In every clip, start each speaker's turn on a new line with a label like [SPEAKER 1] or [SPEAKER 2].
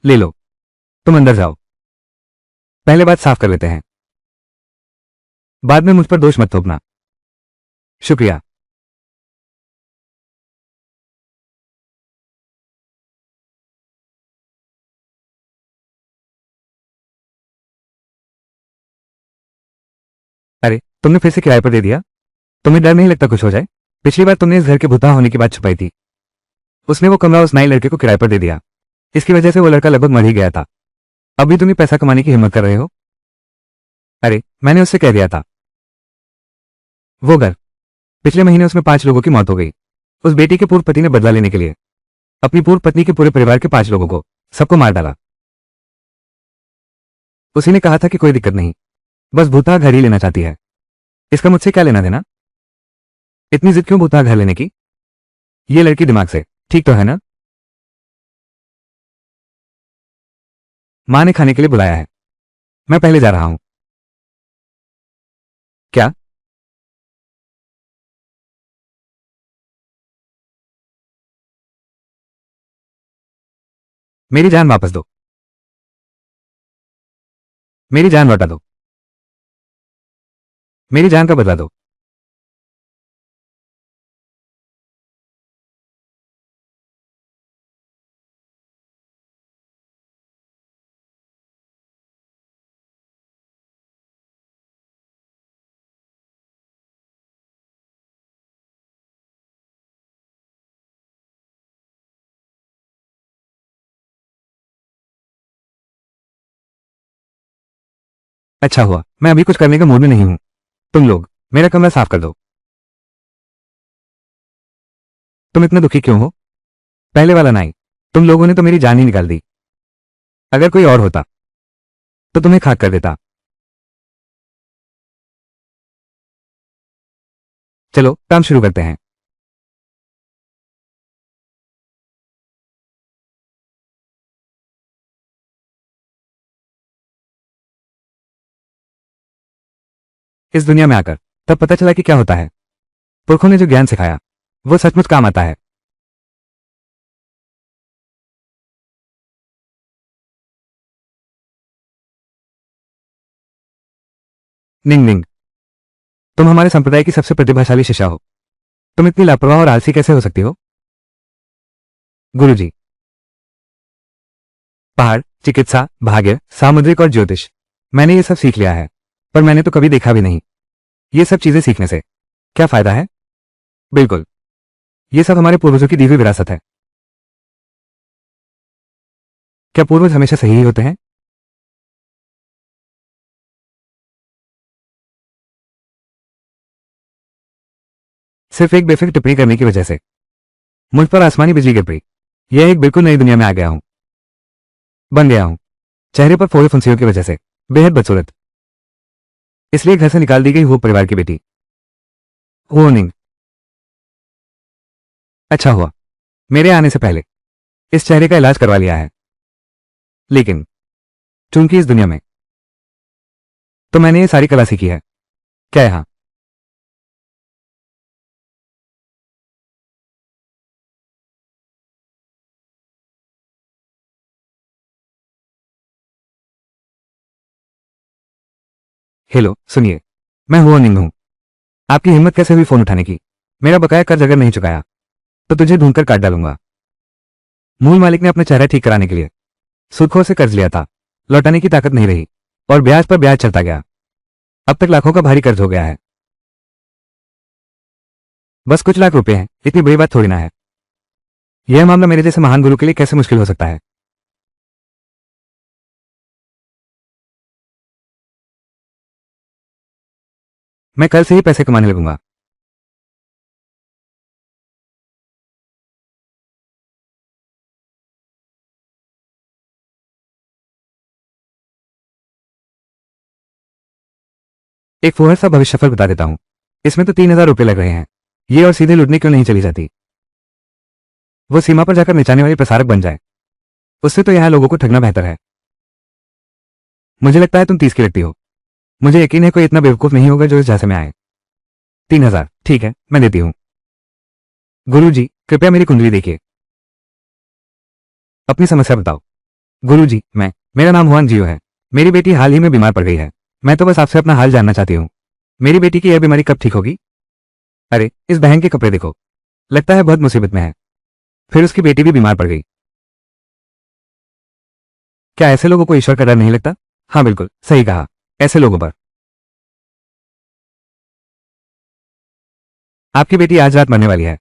[SPEAKER 1] ले लो, तुम अंदर जाओ। पहले बात साफ कर लेते हैं, बाद में मुझ पर दोष मत थोपना। शुक्रिया। अरे, तुमने फिर से किराए पर दे दिया? तुम्हें डर नहीं लगता कुछ हो जाए? पिछली बार तुमने इस घर के भुता होने की बात छुपाई थी। उसने वो कमरा उस नए लड़के को किराए पर दे दिया। इसकी वजह से वो लड़का लगभग मर ही गया था। अभी तुम पैसा कमाने की हिम्मत कर रहे हो? अरे, मैंने उससे कह दिया था। वो घर, पिछले महीने उसमें 5 लोगों की मौत हो गई। उस बेटी के पूर्व पति ने बदला लेने के लिए अपनी पूर्व पत्नी के पूरे परिवार के 5 लोगों को, सबको मार डाला। उसी ने कहा था कि कोई दिक्कत नहीं, बस भूता घर ही लेना चाहती है। इसका मुझसे क्या लेना देना? इतनी जिद क्यों भूता घर लेने की? ये लड़की दिमाग से ठीक तो है ना? मां ने खाने के लिए बुलाया है, मैं पहले जा रहा हूं। क्या? मेरी जान वापस दो, मेरी जान लौटा दो, मेरी जान का बदला दो। अच्छा हुआ, मैं अभी कुछ करने के मूड में नहीं हूं। तुम लोग मेरा कमरा साफ कर दो। तुम इतने दुखी क्यों हो? पहले वाला नहीं, तुम लोगों ने तो मेरी जान ही निकाल दी। अगर कोई और होता तो तुम्हें खाक कर देता। चलो काम शुरू करते हैं। इस दुनिया में आकर तब पता चला कि क्या होता है। पुरखों ने जो ज्ञान सिखाया वो सचमुच काम आता है। निंग निंग, तुम हमारे संप्रदाय की सबसे प्रतिभाशाली शिष्या हो। तुम इतनी लापरवाह और आलसी कैसे हो सकती हो? गुरुजी, पहाड़, चिकित्सा, भाग्य, सामुद्रिक और ज्योतिष, मैंने ये सब सीख लिया है, पर मैंने तो कभी देखा भी नहीं। ये सब चीजें सीखने से क्या फायदा है? बिल्कुल, ये सब हमारे पूर्वजों की दी हुई विरासत है। क्या पूर्वज हमेशा सही ही होते हैं? सिर्फ एक बेफिक्र टिप्पणी करने की वजह से मुझ पर आसमानी बिजली गिर पड़ी। यह एक बिल्कुल नई दुनिया में आ गया हूं, बन गया हूं। चेहरे पर फोड़े फुंसियों की वजह से बेहद बदसूरत, इसलिए घर से निकाल दी गई वो परिवार की बेटी। वो निंग, अच्छा हुआ मेरे आने से पहले इस चेहरे का इलाज करवा लिया है। लेकिन चूंकि इस दुनिया में तो मैंने ये सारी कला सीखी है। क्या यहां? हेलो, सुनिए, मैं हुआ निंग हूं। आपकी हिम्मत कैसे हुई फोन उठाने की? मेरा बकाया कर्ज अगर नहीं चुकाया तो तुझे ढूंढकर काट डालूंगा। मूल मालिक ने अपना चेहरा ठीक कराने के लिए सूदखोर से कर्ज लिया था, लौटाने की ताकत नहीं रही और ब्याज पर ब्याज चढ़ता गया। अब तक लाखों का भारी कर्ज हो गया है। बस कुछ लाख रुपए हैं, इतनी बड़ी बात थोड़ी ना है। यह मामला मेरे जैसे महान गुरु के लिए कैसे मुश्किल हो सकता है? मैं कल से ही पैसे कमाने लगूंगा। एक फुहर सा भविष्यफल बता देता हूं, इसमें तो 3,000 रुपए लग रहे हैं। ये और सीधे लुटने क्यों नहीं चली जाती? वो सीमा पर जाकर निचाने वाली प्रसारक बन जाए, उससे तो यहां लोगों को ठगना बेहतर है। मुझे लगता है तुम 30 की लगती हो। मुझे यकीन है कोई इतना बेवकूफ नहीं होगा जो इस झांसे में आए। 3,000 ठीक है, मैं देती हूं। गुरु जी, कृपया मेरी कुंडली देखिए। अपनी समस्या बताओ। गुरुजी, मेरा नाम हुआन जियो है। मेरी बेटी हाल ही में बीमार पड़ गई है। मैं तो बस आपसे अपना हाल जानना चाहती हूँ। मेरी बेटी की यह बीमारी कब ठीक होगी? अरे, इस बहन के कपड़े देखो, लगता है बहुत मुसीबत में है। फिर उसकी बेटी भी बीमार पड़ गई। क्या ऐसे लोगों को ईश्वर का डर नहीं लगता? हाँ बिल्कुल, सही कहा। ऐसे लोगों पर। आपकी बेटी आज रात मरने वाली है।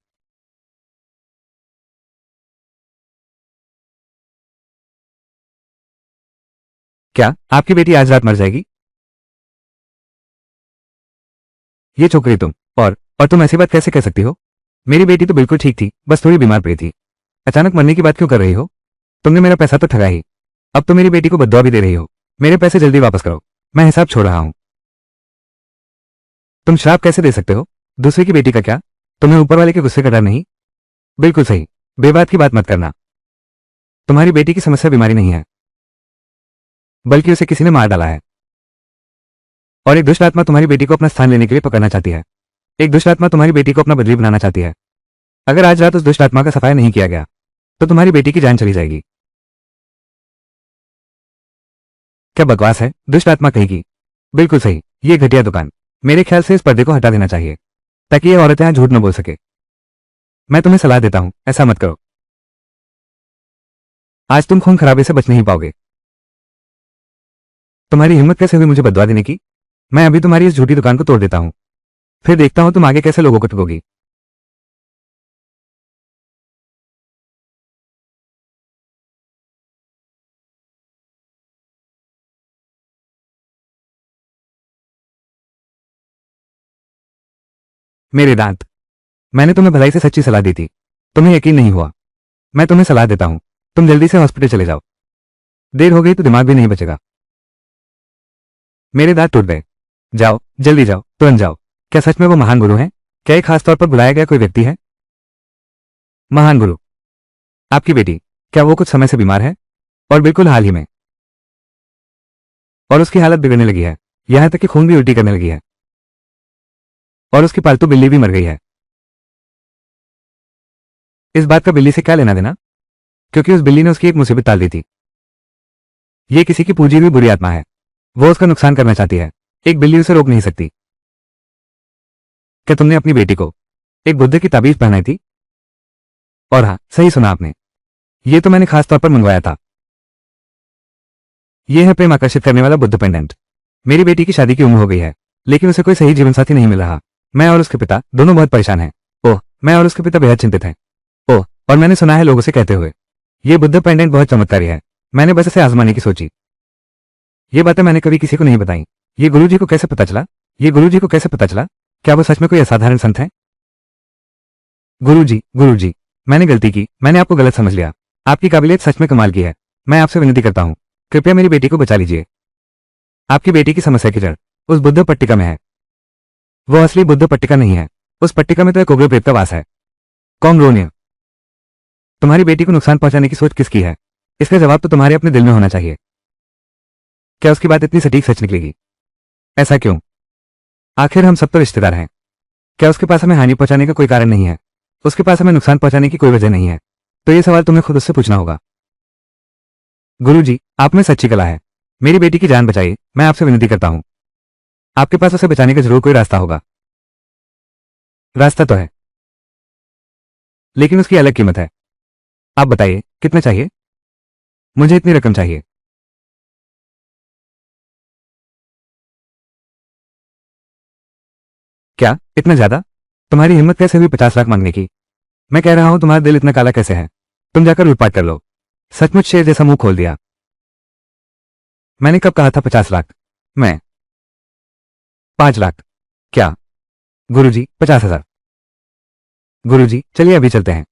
[SPEAKER 1] क्या आपकी बेटी आज रात मर जाएगी? ये छोकरी तुम और तुम ऐसी बात कैसे कह सकती हो? मेरी बेटी तो बिल्कुल ठीक थी, बस थोड़ी बीमार पड़ी थी। अचानक मरने की बात क्यों कर रही हो? तुमने मेरा पैसा तो ठगा ही, अब तो मेरी बेटी को बद्दुआ भी दे रही हो। मेरे पैसे जल्दी वापस करो, मैं हिसाब छोड़ रहा हूं। तुम श्राप कैसे दे सकते हो? दूसरे की बेटी का क्या? तुम्हें ऊपर वाले के गुस्से का डर नहीं? बिल्कुल सही, बेबात की बात मत करना। तुम्हारी बेटी की समस्या बीमारी नहीं है, बल्कि उसे किसी ने मार डाला है। और एक दुष्ट आत्मा तुम्हारी बेटी को अपना स्थान लेने के लिए पकड़ना चाहती है। एक दुष्ट आत्मा तुम्हारी बेटी को अपना बदली बनाना चाहती है। अगर आज रात उस दुष्ट आत्मा का सफाया नहीं किया गया तो तुम्हारी बेटी की जान चली जाएगी। क्या बकवास है, दुष्ट आत्मा कहेगी। बिल्कुल सही, ये घटिया दुकान। मेरे ख्याल से इस पर्दे को हटा देना चाहिए ताकि ये औरतें यहां झूठ न बोल सके। मैं तुम्हें सलाह देता हूं, ऐसा मत करो। आज तुम खून खराबे से बच नहीं पाओगे। तुम्हारी हिम्मत कैसे हुई मुझे बदवा देने की? मैं अभी तुम्हारी इस झूठी दुकान को तोड़ देता हूं, फिर देखता हूं तुम आगे कैसे लोगों को ठगोगी। मेरे दांत, मैंने तुम्हें भलाई से सच्ची सलाह दी थी, तुम्हें यकीन नहीं हुआ। मैं तुम्हें सलाह देता हूं, तुम जल्दी से हॉस्पिटल चले जाओ। देर हो गई तो दिमाग भी नहीं बचेगा। मेरे दांत टूट गए। जाओ, जल्दी जाओ, तुरंत जाओ। क्या सच में वो महान गुरु हैं? क्या एक खास तौर पर बुलाया गया कोई व्यक्ति है? महान गुरु, आपकी बेटी, क्या वो कुछ समय से बीमार है? और बिल्कुल हाल ही में। और उसकी हालत बिगड़ने लगी है, यहां तक कि खून भी उल्टी करने लगी है। और उसकी पालतू बिल्ली भी मर गई है। इस बात का बिल्ली से क्या लेना देना? क्योंकि उस बिल्ली ने उसकी एक मुसीबत टाल दी थी। ये किसी की पूजी हुई बुरी आत्मा है, वो उसका नुकसान करना चाहती है। एक बिल्ली उसे रोक नहीं सकती। क्या तुमने अपनी बेटी को एक बुद्ध की ताबीज पहनाई थी? और हाँ, सही सुना आपने, ये तो मैंने खास तौर पर मंगवाया था। यह है प्रेम आकर्षित करने वाला बुद्ध पेंडेंट। मेरी बेटी की शादी की उम्र हो गई है, लेकिन उसे कोई सही जीवनसाथी नहीं मिल रहा। मैं और उसके पिता दोनों बहुत परेशान हैं। ओह, मैं और उसके पिता बेहद चिंतित हैं। ओह, और मैंने सुना है लोगों से कहते हुए, यह बुद्ध पेंडेंट बहुत चमत्कारी है। मैंने बस इसे आजमाने की सोची। ये बातें मैंने कभी किसी को नहीं बताई। ये गुरुजी को कैसे पता चला? ये गुरुजी को कैसे पता चला? क्या वो सच में कोई असाधारण संत है? गुरुजी, मैंने गलती की, मैंने आपको गलत समझ लिया। आपकी काबिलियत सच में कमाल की है। मैं आपसे विनती करता हूं, कृपया मेरी बेटी को बचा लीजिए। आपकी बेटी की समस्या की जड़ उस बुद्ध पट्टिका में है। वो असली बुद्ध पट्टिका नहीं है। उस पट्टिका में तो एक उग्र प्रेत का वास है। कौन? तुम्हारी बेटी को नुकसान पहुंचाने की सोच किसकी है? इसका जवाब तो तुम्हारे अपने दिल में होना चाहिए। क्या उसकी बात इतनी सटीक सच निकलेगी? ऐसा क्यों? आखिर हम सब तो रिश्तेदार हैं। क्या उसके पास हमें हानि पहुंचाने का कोई कारण नहीं है? उसके पास हमें नुकसान पहुंचाने की कोई वजह नहीं है। तो ये सवाल तुम्हें खुद उससे पूछना होगा। गुरुजी, आप में सच्ची कला है। मेरी बेटी की जान बचाइए, मैं आपसे विनती करता हूं। आपके पास उसे बचाने का जरूर कोई रास्ता होगा। रास्ता तो है, लेकिन उसकी अलग कीमत है। आप बताइए, कितना चाहिए? मुझे इतनी रकम चाहिए। क्या इतना ज्यादा? तुम्हारी हिम्मत कैसे हुई 50 लाख मांगने की? मैं कह रहा हूं, तुम्हारा दिल इतना काला कैसे है? तुम जाकर लूटपाट कर लो। सचमुच शेर जैसा मुंह खोल दिया। मैंने कब कहा था 50 लाख? मैं 5 लाख। क्या? गुरुजी, 50,000। गुरुजी, चलिए अभी चलते हैं।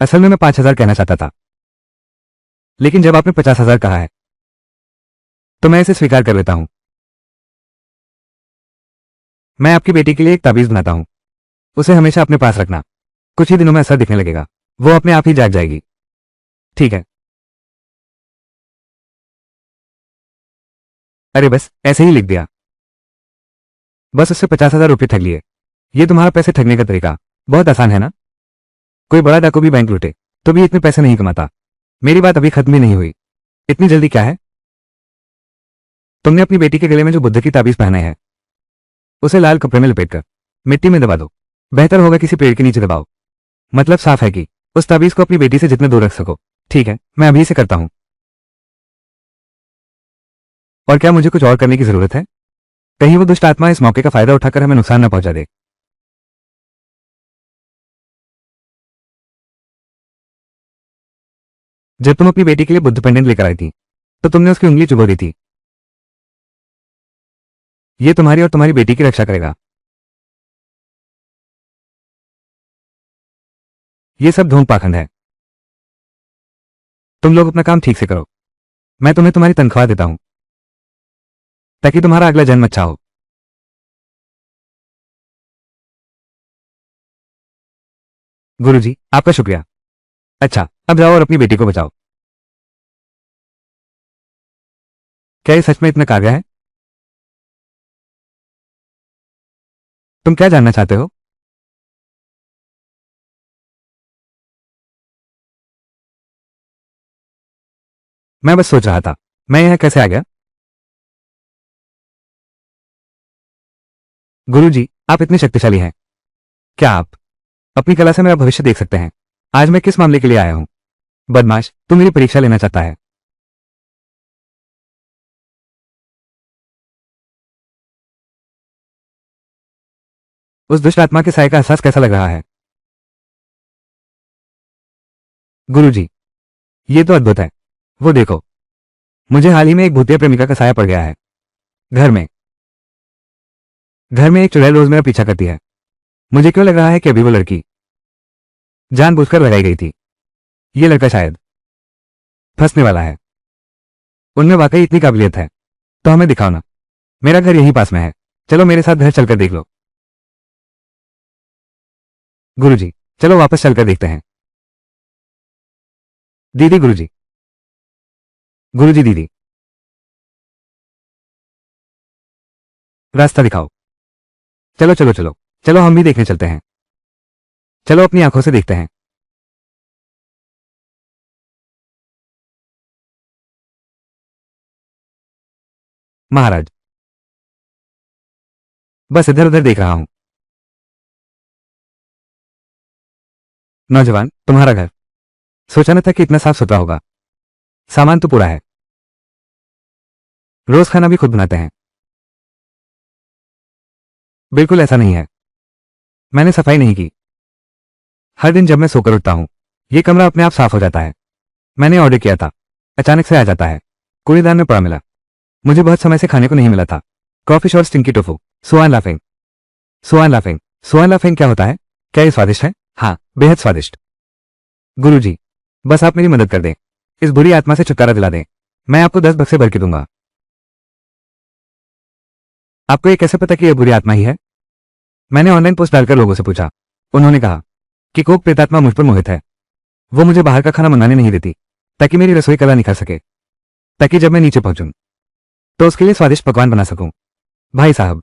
[SPEAKER 1] असल में मैं 5,000 कहना चाहता था, लेकिन जब आपने 50,000 कहा है तो मैं इसे स्वीकार कर लेता हूं। मैं आपकी बेटी के लिए एक ताबीज बनाता हूं, उसे हमेशा अपने पास रखना। कुछ ही दिनों में असर दिखने लगेगा, वो अपने आप ही जाग जाएगी। ठीक है? अरे बस ऐसे ही लिख दिया। बस उससे 50,000 रुपये ठग लिए। ये तुम्हारा पैसे ठगने का तरीका बहुत आसान है ना? कोई बड़ा डाकू भी बैंक लूटे तो भी इतने पैसे नहीं कमाता। मेरी बात अभी खत्म भी नहीं हुई। इतनी जल्दी क्या है? तुमने अपनी बेटी के गले में जो बुद्ध की ताबीज पहने है उसे लाल कपड़े में लपेटकर मिट्टी में दबा दो। बेहतर होगा किसी पेड़ के नीचे दबाओ। मतलब साफ है कि उस ताबीज को अपनी बेटी से जितने दूर रख सको। ठीक है, मैं अभी से करता हूं। और क्या मुझे कुछ और करने की जरूरत है? कहीं वो दुष्ट आत्मा इस मौके का फायदा उठाकर हमें नुकसान न पहुंचा दे। जब तुम अपनी बेटी के लिए बुद्ध पेंडेंट लेकर आई थी तो तुमने उसकी उंगली चुभो दी थी। ये तुम्हारी और तुम्हारी बेटी की रक्षा करेगा। ये सब ढोंग पाखंड है। तुम लोग अपना काम ठीक से करो। मैं तुम्हें तुम्हारी तनख्वाह देता हूं ताकि तुम्हारा अगला जन्म अच्छा हो। गुरुजी, आपका शुक्रिया। अच्छा, अब जाओ और अपनी बेटी को बचाओ। क्या ये सच में इतना काव्य है? तुम क्या जानना चाहते हो? मैं बस सोच रहा था मैं यहां कैसे आ गया। गुरुजी, आप इतने शक्तिशाली हैं। क्या आप अपनी कला से मेरा भविष्य देख सकते हैं? आज मैं किस मामले के लिए आया हूं? बदमाश, तू मेरी परीक्षा लेना चाहता है। उस दुष्ट आत्मा के साय का एहसास कैसा लग रहा है? गुरुजी, ये तो अद्भुत है। वो देखो, मुझे हाल ही में एक भूतिया प्रेमिका का साया पड़ गया है। घर में घर में एक चुड़ैल रोज मेरा पीछा करती है। मुझे क्यों लग रहा है कि अभी वो लड़की जानबूझकर लगाई गई थी। ये लड़का शायद फंसने वाला है। उनमें वाकई इतनी काबिलियत है तो हमें दिखाओ ना। मेरा घर यहीं पास में है। चलो मेरे साथ घर चलकर देख लो। गुरुजी, चलो वापस चलकर देखते हैं। दीदी, गुरुजी। गुरुजी, दीदी, रास्ता दिखाओ। चलो चलो चलो, चलो हम भी देखने चलते हैं। चलो अपनी आंखों से देखते हैं। महाराज, बस इधर उधर देख रहा हूं। नौजवान, तुम्हारा घर सोचा न था कि इतना साफ सुथरा होगा। सामान तो पूरा है। रोज खाना भी खुद बनाते हैं? बिल्कुल ऐसा नहीं है। मैंने सफाई नहीं की। हर दिन जब मैं सोकर उठता हूं ये कमरा अपने आप साफ हो जाता है। मैंने ऑर्डर किया था, अचानक से आ जाता है। कूड़ेदान में पड़ा मिला। मुझे बहुत समय से खाने को नहीं मिला था। कॉफिश और स्टिंकी टोफू। सुआन लाफिंग। सुआन लाफिंग। सुआन लाफिंग क्या होता है? क्या ये स्वादिष्ट है? हाँ, बेहद स्वादिष्ट। गुरुजी, बस आप मेरी मदद कर दें। इस बुरी आत्मा से छुटकारा दिला दें। मैं आपको 10 बक्से भर के दूंगा। आपको ये कैसे पता कि यह बुरी आत्मा ही है? मैंने ऑनलाइन पोस्ट डालकर लोगों से पूछा। उन्होंने कहा कि कोक प्रेतात्मा मुझ पर मोहित है। वो मुझे बाहर का खाना मंगाने नहीं देती ताकि मेरी रसोई कला निखर सके, ताकि जब मैं नीचे पहुंचूं तो उसके लिए स्वादिष्ट पकवान बना सकूं। भाई साहब,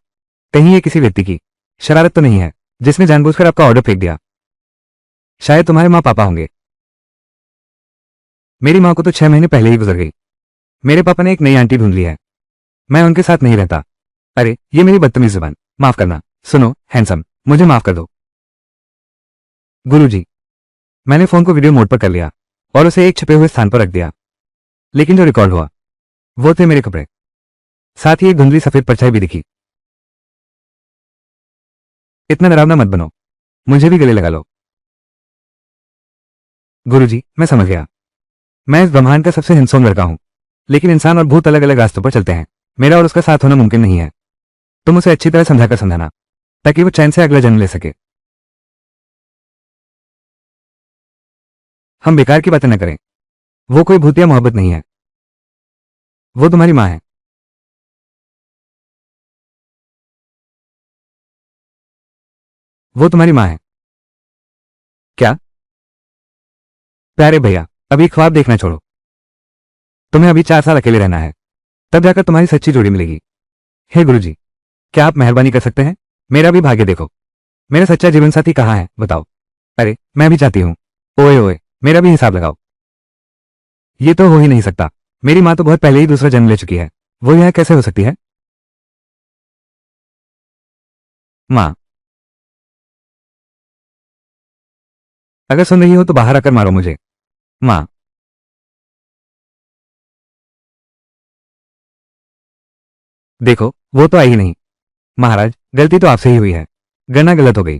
[SPEAKER 1] कहीं ये किसी व्यक्ति की शरारत तो नहीं है जिसने जानबूझकर आपका ऑर्डर फेंक दिया? शायद तुम्हारे माँ पापा होंगे। मेरी माँ को तो 6 महीने पहले ही गुजर गई। मेरे पापा ने एक नई आंटी ढूंढ ली है। मैं उनके साथ नहीं रहता। अरे, ये मेरी बदतमीज जुबान। माफ करना। सुनो हैंडसम, मुझे माफ कर दो। गुरुजी, मैंने फोन को वीडियो मोड पर कर लिया और उसे एक छिपे हुए स्थान पर रख दिया। लेकिन जो रिकॉर्ड हुआ वो थे मेरे कपड़े। साथ ही एक धुंधली सफेद परछाई भी दिखी। इतना डरावना मत बनो। मुझे भी गले लगा लो। गुरुजी, मैं समझ गया। मैं इस ब्रह्मांड का सबसे हिंसों लड़का हूं, लेकिन इंसान और भूत अलग अलग रास्तों पर चलते हैं। मेरा और उसका साथ होना मुमकिन नहीं है। तुम उसे अच्छी तरह समझाकर समझाना ताकि वो चैन से अगला जन्म ले सके। हम बेकार की बातें न करें। वो कोई भूतिया मोहब्बत नहीं है। वो तुम्हारी माँ है। वो तुम्हारी माँ है। क्या? प्यारे भैया, अभी ख्वाब देखना छोड़ो। तुम्हें अभी 4 साल अकेले रहना है, तब जाकर तुम्हारी सच्ची जोड़ी मिलेगी। हे गुरुजी, क्या आप मेहरबानी कर सकते हैं? मेरा भी भाग्य देखो। मेरा सच्चा जीवन साथी कहाँ है बताओ। अरे, मैं भी चाहती हूँ। ओए ओए, मेरा भी हिसाब लगाओ। ये तो हो ही नहीं सकता। मेरी माँ तो बहुत पहले ही दूसरा जन्म ले चुकी है, वो यहाँ कैसे हो सकती है? माँ, अगर सुन रही हो तो बाहर आकर मारो मुझे। माँ, देखो वो तो आई ही नहीं। महाराज, गलती तो आपसे ही हुई है, गणना गलत हो गई।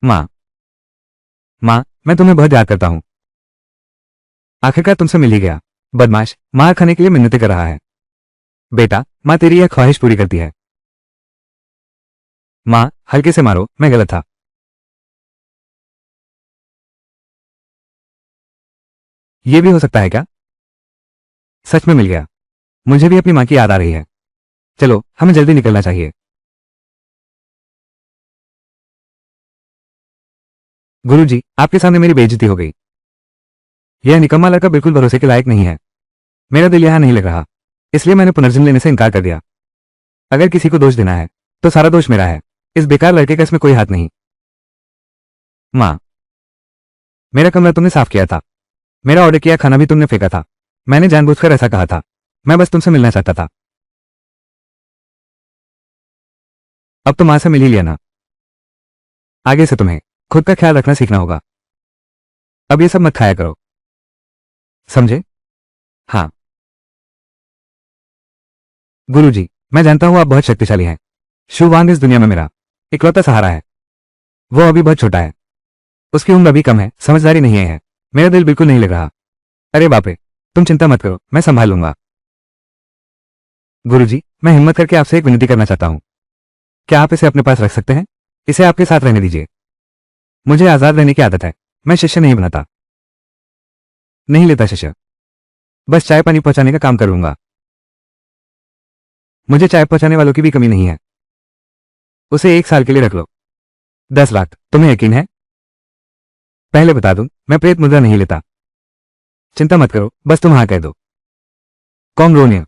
[SPEAKER 1] माँ, माँ, मैं तुम्हें बहुत याद करता हूँ। आखिरकार तुमसे मिल ही गया। बदमाश मार खाने के लिए मिन्नतें कर रहा है। बेटा, माँ तेरी यह ख्वाहिश पूरी करती है। माँ, हल्के से मारो, मैं गलत था। यह भी हो सकता है क्या? सच में मिल गया। मुझे भी अपनी माँ की याद आ रही है। चलो हमें जल्दी निकलना चाहिए। गुरुजी, आपके सामने मेरी बेइज्जती हो गई। यह निकम्मा लड़का बिल्कुल भरोसे के लायक नहीं है। मेरा दिल यहां नहीं लग रहा, इसलिए मैंने पुनर्जन्म लेने से इनकार कर दिया। अगर किसी को दोष देना है तो सारा दोष मेरा है। इस बेकार लड़के का इसमें कोई हाथ नहीं। माँ, मेरा कमरा तुमने साफ किया था, मेरा ऑर्डर किया खाना भी तुमने फेंका था। मैंने जानबूझकर ऐसा कहा था। मैं बस तुमसे मिलना चाहता था। अब तो माँ से मिल ही लिया ना। आगे से तुम्हें खुद का ख्याल रखना सीखना होगा। अब ये सब मत खाया करो, समझे? हाँ। गुरुजी, मैं जानता हूं आप बहुत शक्तिशाली हैं। शुवांग इस दुनिया में मेरा इकलौता सहारा है। वो अभी बहुत छोटा है, उसकी उम्र अभी कम है, समझदारी नहीं है। मेरा दिल बिल्कुल नहीं लग रहा। अरे बाप रे, तुम चिंता मत करो, मैं संभाल लूंगा। गुरुजी, मैं हिम्मत करके आपसे एक विनती करना चाहता हूं। क्या आप इसे अपने पास रख सकते हैं? इसे आपके साथ रहने दीजिए। मुझे आजाद रहने की आदत है, मैं शिष्य नहीं बनाता। नहीं लेता शिष्य, बस चाय पानी पहुंचाने का काम करूंगा। मुझे चाय पहुंचाने वालों की भी कमी नहीं है। उसे 1 साल के लिए रख लो। 10 लाख, तुम्हें यकीन है? पहले बता दूं, मैं प्रेत मुद्रा नहीं लेता। चिंता मत करो, बस तुम हाँ कह दो। कॉन्ग्रोनिया,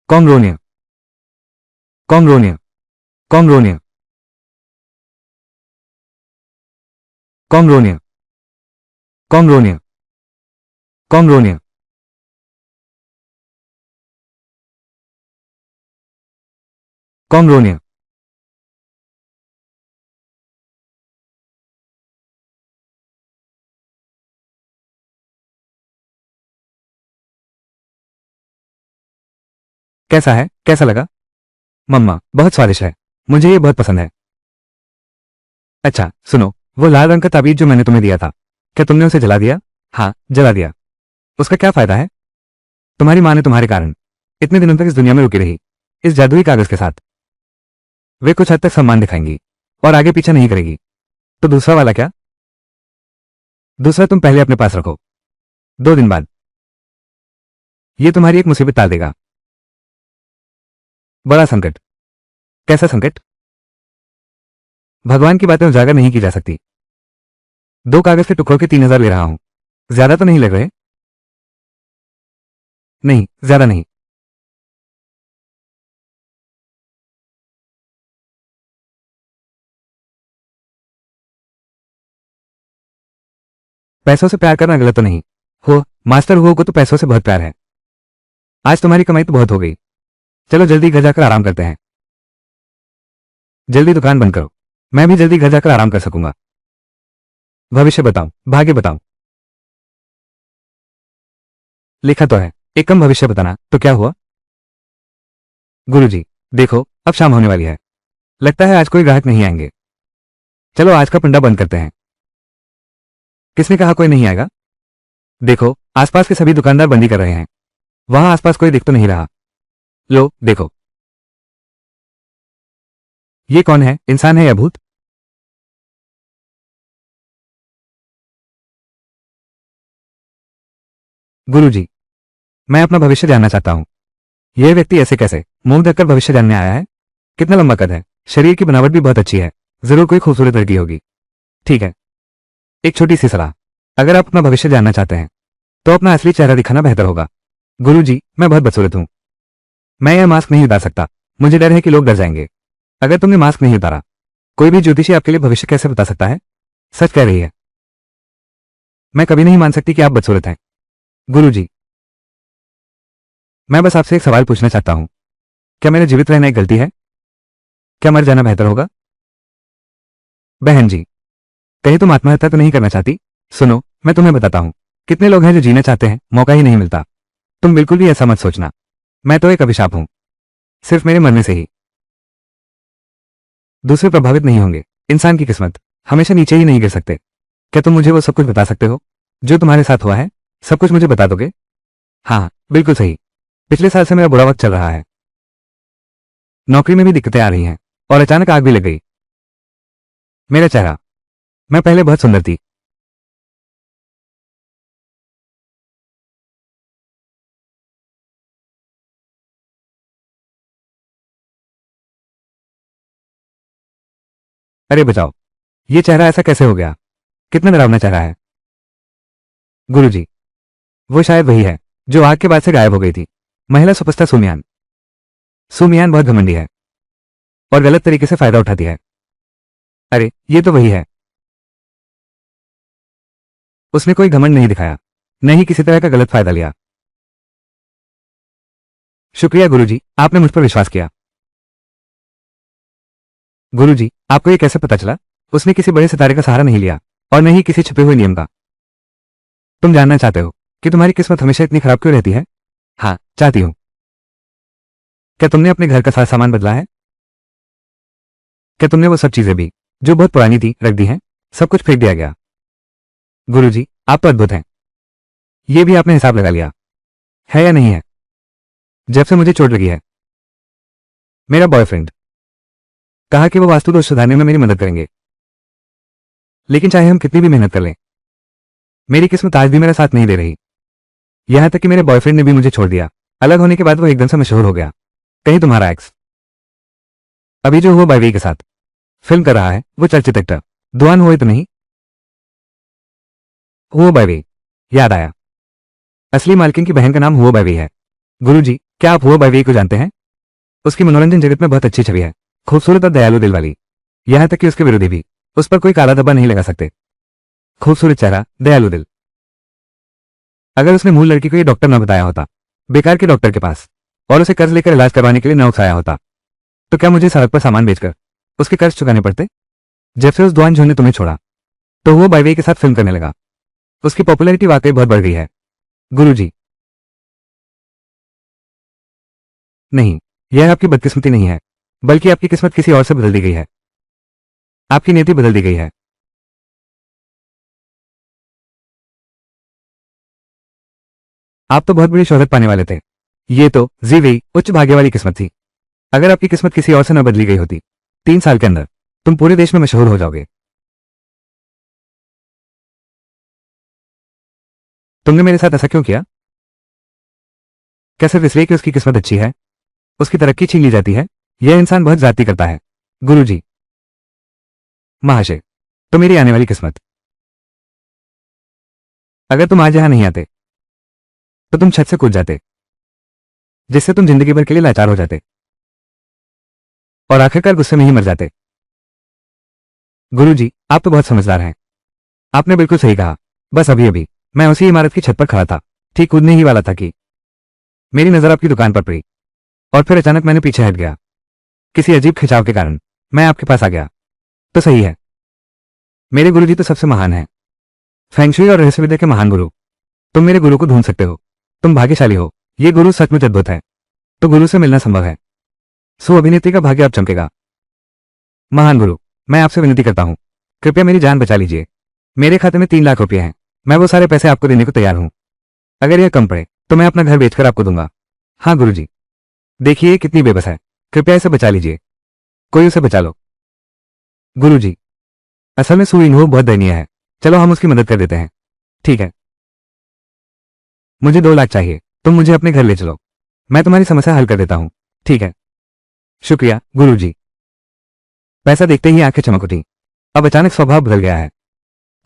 [SPEAKER 1] कॉन्ग्रोनिया, कॉन्ग्रोनिया, कॉन्ग्रोनिया, कॉन्ग्रोनिया, कॉन्ग्रोनिया, कॉन्ग्रोनिया। कॉन्ग्रोनिया। कैसा है, कैसा लगा? मम्मा, बहुत स्वादिष्ट है, मुझे ये बहुत पसंद है। अच्छा सुनो, वो लाल रंग का ताबीज जो मैंने तुम्हें दिया था, क्या तुमने उसे जला दिया? हाँ, जला दिया। उसका क्या फायदा है? तुम्हारी माँ ने तुम्हारे कारण इतने दिनों तक इस दुनिया में रुकी रही, इस जादुई कागज के साथ। वे कुछ हद तक सम्मान दिखाएंगी और आगे पीछे नहीं करेगी। तो दूसरा वाला क्या? दूसरा तुम पहले अपने पास रखो, 2 दिन बाद ये तुम्हारी एक मुसीबत टाल देगा। बड़ा संकट? कैसा संकट? भगवान की बातें उजागर नहीं की जा सकती। 2 कागज के टुकड़ों के 3,000 ले रहा हूं, ज्यादा तो नहीं लग रहे? नहीं, ज्यादा नहीं। पैसों से प्यार करना गलत तो नहीं हो, मास्टर हुओ को तो पैसों से बहुत प्यार है। आज तुम्हारी कमाई तो बहुत हो गई, चलो जल्दी घर जाकर आराम करते हैं। जल्दी दुकान बंद करो, मैं भी जल्दी घर जाकर आराम कर सकूंगा। भविष्य बताऊं, भाग्य बताऊं? लिखा तो है, एक कम भविष्य बताना, तो क्या हुआ? गुरुजी, देखो अब शाम होने वाली है, लगता है आज कोई ग्राहक नहीं आएंगे। चलो आज का पंडा बंद करते हैं। किसने कहा कोई नहीं आएगा? देखो आसपास के सभी दुकानदार बंदी कर रहे हैं, वहां आसपास कोई दिख तो नहीं रहा। लो देखो, ये कौन है, इंसान है या भूत? गुरुजी, मैं अपना भविष्य जानना चाहता हूं। यह व्यक्ति ऐसे कैसे मुंह ढककर भविष्य जानने आया है? कितना लंबा कद है? शरीर की बनावट भी बहुत अच्छी है, जरूर कोई खूबसूरत लड़की होगी। ठीक है, एक छोटी सी सलाह, अगर आप अपना भविष्य जानना चाहते हैं तो अपना असली चेहरा दिखाना बेहतर होगा। गुरुजी, मैं बहुत बदसूरत हूं, मैं यह मास्क नहीं उतार सकता, मुझे डर है कि लोग डर जाएंगे। अगर तुमने मास्क नहीं उतारा, कोई भी ज्योतिषी आपके लिए भविष्य कैसे बता सकता है? सच कह रही है, मैं कभी नहीं मान सकती कि आप बदसूरत हैं। गुरुजी, मैं बस आपसे एक सवाल पूछना चाहता हूं, क्या मेरा जीवित रहना एक गलती है? क्या मर जाना बेहतर होगा? बहन जी, कहीं तुम आत्महत्या तो नहीं करना चाहती? सुनो, मैं तुम्हें बताता हूं, कितने लोग हैं जो जीना चाहते हैं, मौका ही नहीं मिलता। तुम बिल्कुल भी ऐसा मत सोचना, मैं तो एक अभिशाप हूं, सिर्फ मेरे मरने से ही दूसरे प्रभावित नहीं होंगे। इंसान की किस्मत हमेशा नीचे ही नहीं गिर सकते। क्या तुम मुझे वो सब कुछ बता सकते हो जो तुम्हारे साथ हुआ है? सब कुछ मुझे बता दोगे? हाँ, बिल्कुल सही। पिछले साल से मेरा बुरा वक्त चल रहा है, नौकरी में भी दिक्कतें आ रही हैं और अचानक आग भी लग गई। मेरा चेहरा, मैं पहले बहुत सुंदर थी। अरे बचाओ, ये चेहरा ऐसा कैसे हो गया? कितना डरावना चेहरा है। गुरुजी, वो शायद वही है जो आग के बाद से गायब हो गई थी, महिला सुपरस्टार सुमियान। सुमियान बहुत घमंडी है और गलत तरीके से फायदा उठाती है। अरे ये तो वही है, उसने कोई घमंड नहीं दिखाया, न ही किसी तरह का गलत फायदा लिया। शुक्रिया गुरुजी, आपने मुझ पर विश्वास किया। गुरुजी, आपको ये कैसे पता चला? उसने किसी बड़े सितारे का सहारा नहीं लिया और न ही किसी छुपे हुए नियम का। तुम जानना चाहते हो कि तुम्हारी किस्मत हमेशा इतनी खराब क्यों रहती है? हाँ, चाहती हूँ। क्या तुमने अपने घर का सारा सामान बदला है? क्या तुमने वो सब चीजें भी जो बहुत पुरानी थी रख दी हैं? सब कुछ फेंक दिया गया। गुरुजी, आप तो अद्भुत हैं, ये भी आपने हिसाब लगा लिया है या नहीं है? जब से मुझे चोट लगी है, मेरा बॉयफ्रेंड कहा कि वो वास्तु दोष सुधारने में मेरी मदद करेंगे, लेकिन चाहे हम कितनी भी मेहनत कर लें, मेरी किस्मत आज भी मेरा साथ नहीं दे रही। यहां तक कि मेरे बॉयफ्रेंड ने भी मुझे छोड़ दिया। अलग होने के बाद वो एकदम से मशहूर हो गया। कहीं तुम्हारा एक्स अभी जो हुआ बाईवी के साथ फिल्म कर रहा है, वो चर्चित एक्टर दुआन हुए तो नहीं? हुआ बाईवी, याद आया, असली मालकिन की बहन का नाम हुआ बाईवी है। गुरुजी, क्या आप हुआ बाईवी को जानते हैं? उसकी मनोरंजन जगत में बहुत अच्छी छवि है, खूबसूरत और दयालु दिल वाली। यहां तक कि उसके विरोधी भी उस पर कोई काला धब्बा नहीं लगा सकते। खूबसूरत चेहरा, दयालु दिल। अगर उसने मूल लड़की को ये डॉक्टर न बताया होता, बेकार के डॉक्टर के पास, और उसे कर्ज लेकर इलाज करवाने के लिए न उकसाया होता, तो क्या मुझे सड़क पर सामान बेचकर उसके कर्ज चुकाने पड़ते? जब से उस दुआन झों ने तुम्हें छोड़ा, तो वो बाईवे के साथ फिल्म करने लगा। उसकी पॉपुलैरिटी वाकई बहुत बढ़ गई है। गुरुजी, नहीं, यह आपकी बदकिस्मती नहीं है, बल्कि आपकी किस्मत किसी और से बदल दी गई है। आपकी नीति बदल दी गई है। आप तो बहुत बड़ी शोहरत पाने वाले थे। ये तो जीवी उच्च भाग्य वाली किस्मत थी। अगर आपकी किस्मत किसी और से न बदली गई होती, 3 साल के अंदर तुम पूरे देश में मशहूर हो जाओगे। तुमने मेरे साथ ऐसा क्यों किया? क्या सिर्फ इसलिए कि उसकी किस्मत अच्छी है, उसकी तरक्की छीन ली जाती है? यह इंसान बहुत जाती करता है। गुरुजी, महाशय, तो मेरी आने वाली किस्मत, अगर तुम आज यहां नहीं आते तो तुम छत से कूद जाते, जिससे तुम जिंदगी भर के लिए लाचार हो जाते और आखिरकार गुस्से में ही मर जाते। गुरुजी, आप तो बहुत समझदार हैं। आपने बिल्कुल सही कहा। बस अभी अभी मैं उसी इमारत की छत पर खड़ा था, ठीक कूदने ही वाला था कि मेरी नजर आपकी दुकान पर पड़ी और फिर अचानक मैंने पीछे हट गया। किसी अजीब खिंचाव के कारण मैं आपके पास आ गया। तो सही है, मेरे गुरुजी तो सबसे महान हैं, फेंगशुई और रहस्य विद्या के महान गुरु। तुम मेरे गुरु को ढूंढ सकते हो, तुम भाग्यशाली हो। ये गुरु सचमुच अद्भुत है, तो गुरु से मिलना संभव है। सो अभिनेत्री का भाग्य अब चमकेगा। महान गुरु, मैं आपसे विनती करता हूं, कृपया मेरी जान बचा लीजिए। मेरे खाते में 3 लाख रुपए हैं, मैं वो सारे पैसे आपको देने को तैयार हूं। अगर यह कम पड़े तो मैं अपना घर बेचकर आपको दूंगा। हाँ गुरुजी, देखिए ये कितनी बेबस है, कृपया इसे बचा लीजिए, कोई उसे बचा लो। गुरुजी, असल में सुइंग बहुत दयनीय है, चलो हम उसकी मदद कर देते हैं। ठीक है, मुझे 2 लाख चाहिए, तुम मुझे अपने घर ले चलो, मैं तुम्हारी समस्या हल कर देता हूं। ठीक है, शुक्रिया गुरुजी। पैसा देखते ही आंखें चमक उठी। अब अचानक स्वभाव बदल गया है।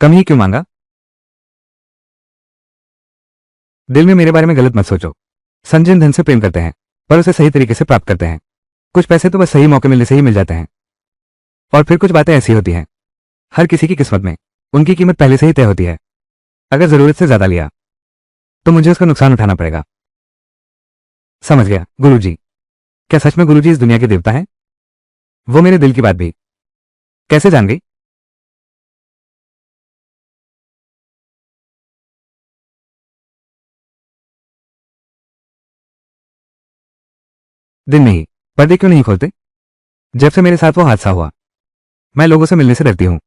[SPEAKER 1] कम ही क्यों मांगा? दिल में मेरे बारे में गलत मत सोचो। संजन धन से प्रेम करते हैं, पर उसे सही तरीके से प्राप्त करते हैं। कुछ पैसे तो बस सही मौके मिलने से ही मिल जाते हैं। और फिर कुछ बातें ऐसी होती हैं, हर किसी की किस्मत में उनकी कीमत पहले से ही तय होती है। अगर जरूरत से ज्यादा लिया तो मुझे उसका नुकसान उठाना पड़ेगा। समझ गया गुरुजी। क्या सच में गुरुजी इस दुनिया के देवता हैं? वो मेरे दिल की बात भी कैसे जान गई? दिन में ही पर्दे क्यों नहीं खोलते? जब से मेरे साथ वो हादसा हुआ, मैं लोगों से मिलने से डरती हूं।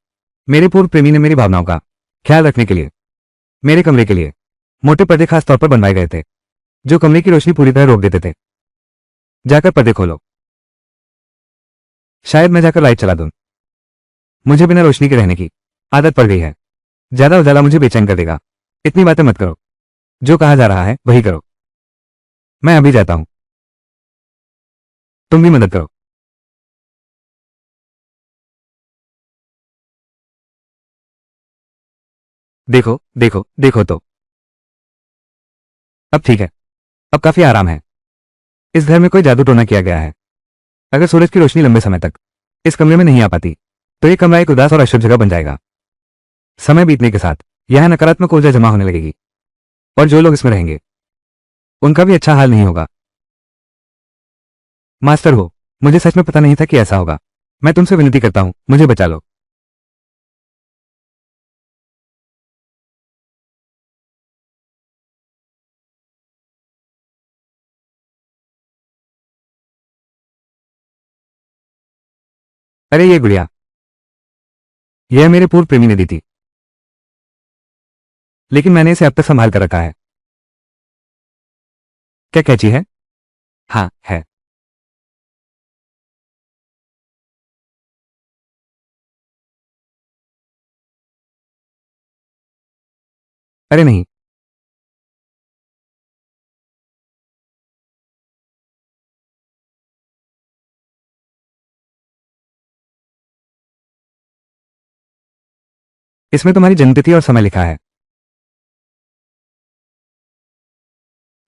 [SPEAKER 1] मेरे पूर्व प्रेमी ने मेरी भावनाओं का ख्याल रखने के लिए मेरे कमरे के लिए मोटे पर्दे खास तौर पर बनवाए गए थे, जो कमरे की रोशनी पूरी तरह रोक देते थे। जाकर पर्दे खोलो। शायद मैं जाकर लाइट चला दूं। मुझे बिना रोशनी के रहने की आदत पड़ गई है। ज्यादा उजाला मुझे बेचैन कर देगा। इतनी बातें मत करो। जो कहा जा रहा है वही करो। मैं अभी जाता हूं। तुम भी मदद करो। देखो देखो देखो तो। अब ठीक है। अब काफी आराम है। इस घर में कोई जादू टोना किया गया है। अगर सूरज की रोशनी लंबे समय तक इस कमरे में नहीं आ पाती तो ये कमरा एक उदास और अशुभ जगह बन जाएगा। समय बीतने के साथ यह नकारात्मक ऊर्जा जमा होने लगेगी और जो लोग इसमें रहेंगे उनका भी अच्छा हाल नहीं होगा। मास्टर हो, मुझे सच में पता नहीं था कि ऐसा होगा। मैं तुमसे विनती करता हूं, मुझे बचा लो। अरे ये गुड़िया, यह मेरे पूर्व प्रेमी ने दी थी, लेकिन मैंने इसे अब तक संभाल कर रखा है। क्या कैची है? हाँ है। अरे नहीं, इसमें तुम्हारी जन्मतिथि और समय लिखा है।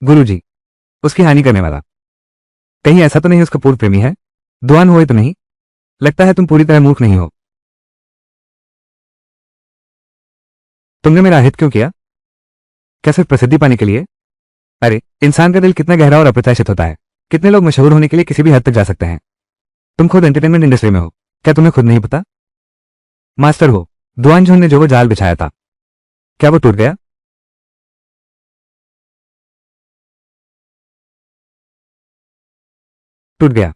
[SPEAKER 1] गुरुजी, उसकी हानि करने वाला कहीं ऐसा तो नहीं उसका पूर्व प्रेमी है? दुआन हुए तो नहीं? लगता है तुम पूरी तरह मूर्ख नहीं हो। तुमने मेरा हित क्यों किया? क्या सिर्फ प्रसिद्धि पाने के लिए? अरे, इंसान का दिल कितना गहरा और अप्रत्याशित होता है। कितने लोग मशहूर होने के लिए किसी भी हद तक जा सकते हैं। तुम खुद एंटरटेनमेंट इंडस्ट्री में हो, क्या तुम्हें खुद नहीं पता? मास्टर हो, दुआन झोन ने जो वो जाल बिछाया था, क्या वो टूट गया? टूट गया।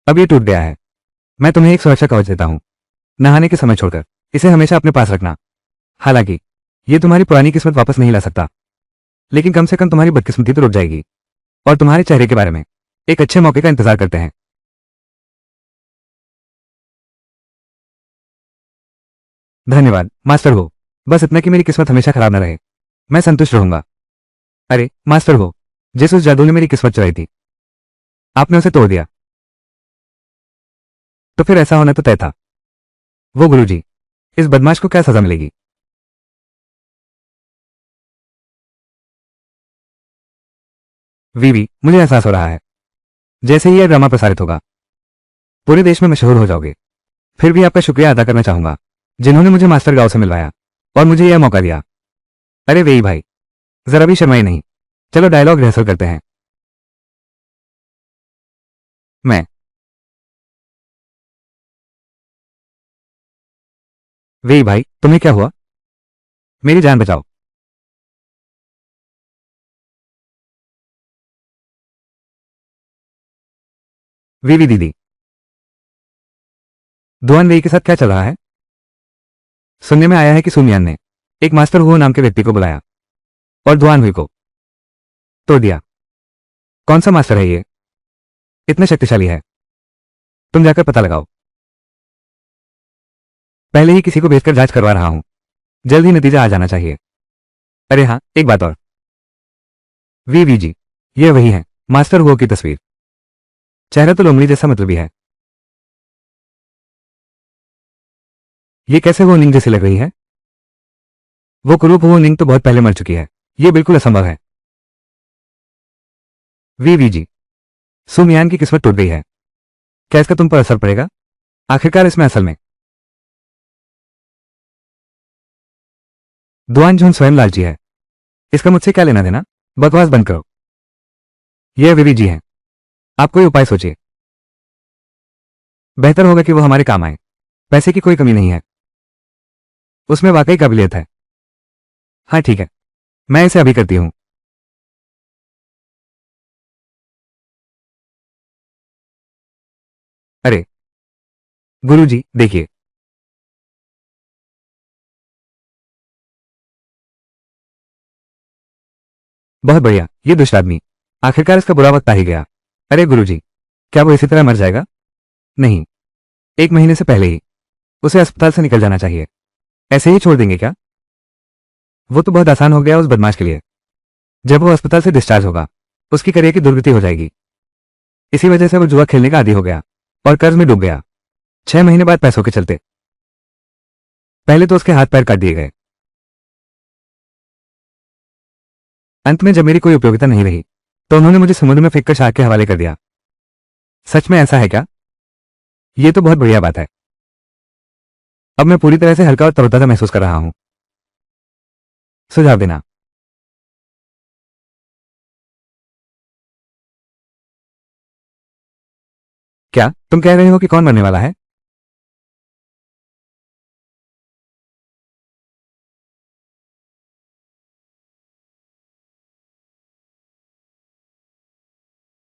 [SPEAKER 1] अब ये टूट गया है। मैं तुम्हें एक सुरक्षा कवच देता हूं। नहाने के समय छोड़कर इसे हमेशा अपने पास रखना। हालांकि ये तुम्हारी पुरानी किस्मत वापस नहीं ला सकता, लेकिन कम से कम तुम्हारी बदकिस्मती तो रुक जाएगी। और तुम्हारे चेहरे के बारे में एक अच्छे मौके का इंतजार करते हैं। धन्यवाद मास्टर हो। बस इतना कि मेरी किस्मत हमेशा खराब न रहे, मैं संतुष्ट रहूंगा। अरे मास्टर हो, जिस उस जादू ने मेरी किस्मत चुराई थी, आपने उसे तोड़ दिया। तो फिर ऐसा होना तो तय था। वो गुरुजी, इस बदमाश को क्या सजा मिलेगी? वीवी, मुझे एहसास हो रहा है जैसे ही यह ड्रामा प्रसारित होगा पूरे देश में मशहूर हो जाओगे। फिर भी आपका शुक्रिया अदा करना चाहूंगा, जिन्होंने मुझे मास्टर गांव से मिलवाया और मुझे यह मौका दिया। अरे वेई भाई, जरा भी शर्माई नहीं। चलो डायलॉग रिहर्सल करते हैं। मैं। वेई भाई, तुम्हें क्या हुआ? मेरी जान बचाओ। वीवी दीदी, दुआन वेई के साथ क्या चल रहा है? सुनने में आया है कि सुमियान ने एक मास्टर हुओ नाम के व्यक्ति को बुलाया और दुआन हुई को तोड़ दिया। कौन सा मास्टर है ये? इतना शक्तिशाली है? तुम जाकर पता लगाओ। पहले ही किसी को भेजकर जांच करवा रहा हूं, जल्द ही नतीजा आ जाना चाहिए। अरे हाँ, एक बात और। वीवी जी, ये वही है मास्टर हुओ की तस्वीर। चेहरा तो लोमड़ी जैसा मतलबी है, ये कैसे वो निंग जैसी लग रही है? वो कुरूप वो निंग तो बहुत पहले मर चुकी है। ये बिल्कुल असंभव है। वी जी, सुमियान की किस्मत टूट गई है। क्या इसका तुम पर असर पड़ेगा? आखिरकार इसमें असल में दुआन झुन स्वयं लालची है। इसका मुझसे क्या लेना देना? बकवास बंद करो। ये विवी जी हैं। आप कोई उपाय सोचिए। बेहतर होगा कि वो हमारे काम आए। पैसे की कोई कमी नहीं है। उसमें वाकई काबिलियत है। हाँ ठीक है, मैं इसे अभी करती हूं। अरे गुरुजी, देखिए। बहुत बढ़िया, ये दुष्ट आदमी। आखिरकार इसका बुरा वक्त आ ही गया। अरे गुरुजी, क्या वो इसी तरह मर जाएगा? नहीं, 1 महीने से पहले ही उसे अस्पताल से निकल जाना चाहिए। ऐसे ही छोड़ देंगे क्या? वो तो बहुत आसान हो गया उस बदमाश के लिए। जब वो अस्पताल से डिस्चार्ज होगा, उसकी करियर की दुर्गति हो जाएगी। इसी वजह से वो जुआ खेलने का आदी हो गया और कर्ज में डूब गया। 6 महीने बाद पैसों के चलते पहले तो उसके हाथ पैर काट दिए गए। अंत में जब मेरी कोई उपयोगिता नहीं रही तो उन्होंने मुझे समुद्र में फेंककर शार्क के हवाले कर दिया। सच में ऐसा है क्या? ये तो बहुत बढ़िया बात है। अब मैं पूरी तरह से हल्का और तरोताजा महसूस कर रहा हूं। सुझाव देना। क्या तुम कह रहे हो कि कौन मरने वाला है?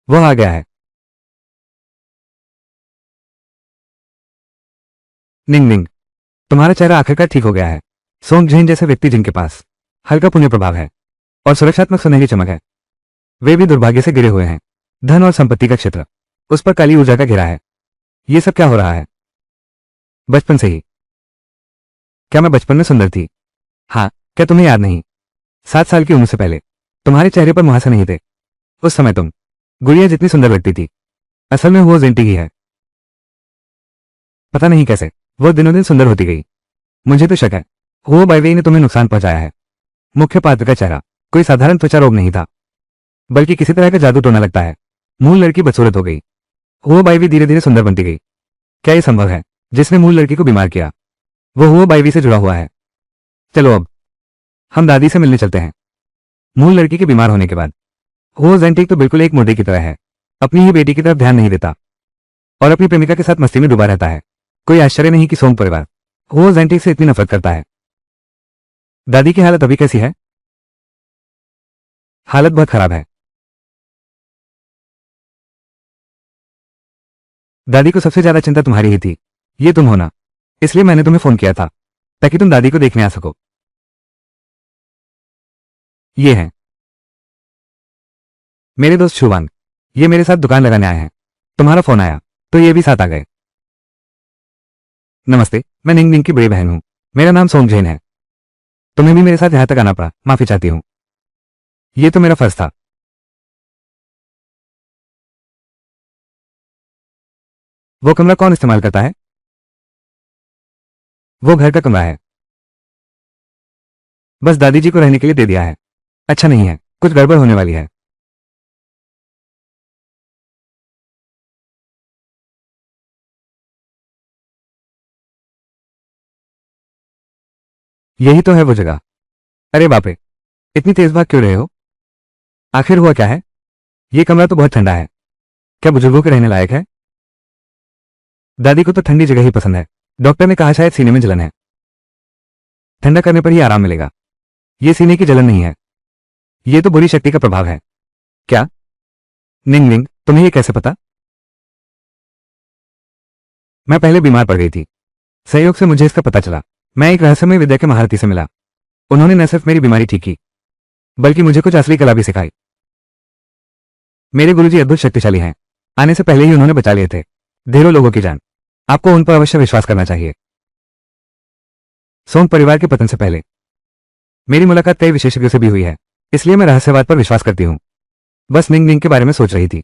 [SPEAKER 1] वो आ गया है। निंग निंग, तुम्हारा चेहरा आखिरकार ठीक हो गया है। सोंग झेन जैसे व्यक्ति जिनके पास हल्का पुण्य प्रभाव है और सुरक्षात्मक सुनहरी चमक है, वे भी दुर्भाग्य से गिरे हुए हैं। धन और संपत्ति का क्षेत्र उस पर काली ऊर्जा का घेरा है। ये सब क्या हो रहा है? बचपन से ही। क्या मैं बचपन में सुंदर थी? हाँ, क्या तुम्हें याद नहीं? 7 साल की उम्र से पहले तुम्हारे चेहरे पर मुहासे नहीं थे। उस समय तुम गुड़िया जितनी सुंदर लगती थी। असल में वो जेंटी ही है। पता नहीं कैसे वो दिनों दिन सुंदर होती गई। मुझे तो शक है वो बाईवेई ने तुम्हें नुकसान पहुंचाया है। मुख्य पात्र का चेहरा कोई साधारण त्वचा रोग नहीं था, बल्कि किसी तरह का जादू टोना लगता है। मूल लड़की बदसूरत हो गई। वो बाईवी धीरे धीरे सुंदर बनती गई। क्या ये संभव है? जिसने मूल लड़की को बीमार किया वो हुआ बाईवी से जुड़ा हुआ है। चलो अब हम दादी से मिलने चलते हैं। मूल लड़की के बीमार होने के बाद वो जेंटिक तो बिल्कुल एक मुर्दे की तरह है। अपनी ही बेटी की तरफ ध्यान नहीं देता और अपनी प्रेमिका के साथ मस्ती में डूबा रहता है। कोई आश्चर्य नहीं कि सोंग परिवार वो जेंटिक से इतनी नफरत करता है। दादी की हालत अभी कैसी है? हालत बहुत खराब है। दादी को सबसे ज्यादा चिंता तुम्हारी ही थी। ये तुम हो ना, इसलिए मैंने तुम्हें फोन किया था ताकि तुम दादी को देखने आ सको। ये हैं मेरे दोस्त शुभांग। ये मेरे साथ दुकान लगाने आए हैं। तुम्हारा फोन आया तो ये भी साथ आ गए। नमस्ते, मैं निंग निंग की बड़ी बहन हूं। मेरा नाम सोंग झेन है। तुम्हें भी मेरे साथ यहां तक आना पड़ा, माफी चाहती हूं। ये तो मेरा फर्ज था। वो कमरा कौन इस्तेमाल करता है? वो घर का कमरा है। बस दादी जी को रहने के लिए दे दिया है। अच्छा नहीं है, कुछ गड़बड़ होने वाली है। यही तो है वो जगह। अरे बाप रे, इतनी तेज भाग क्यों रहे हो? आखिर हुआ क्या है? ये कमरा तो बहुत ठंडा है। क्या बुजुर्गों के रहने लायक है? दादी को तो ठंडी जगह ही पसंद है। डॉक्टर ने कहा शायद सीने में जलन है। ठंडा करने पर ही आराम मिलेगा। ये सीने की जलन नहीं है, ये तो बुरी शक्ति का प्रभाव है। क्या? निंग निंग, तुम्हें ये कैसे पता? मैं पहले बीमार पड़ गई थी। सहयोग से मुझे इसका पता चला। मैं एक रहस्यमय विद्या के महारथी से मिला। उन्होंने न सिर्फ मेरी बीमारी ठीक की, बल्कि मुझे कुछ असली कला भी सिखाई। मेरे गुरुजी अद्भुत शक्तिशाली हैं। आने से पहले ही उन्होंने बचा लिए थे ढेरों लोगों की जान। आपको उन पर अवश्य विश्वास करना चाहिए। सोंग परिवार के पतन से पहले मेरी मुलाकात कई विशेषज्ञों से भी हुई है, इसलिए मैं रहस्यवाद पर विश्वास करती हूँ। बस निंग निंग के बारे में सोच रही थी।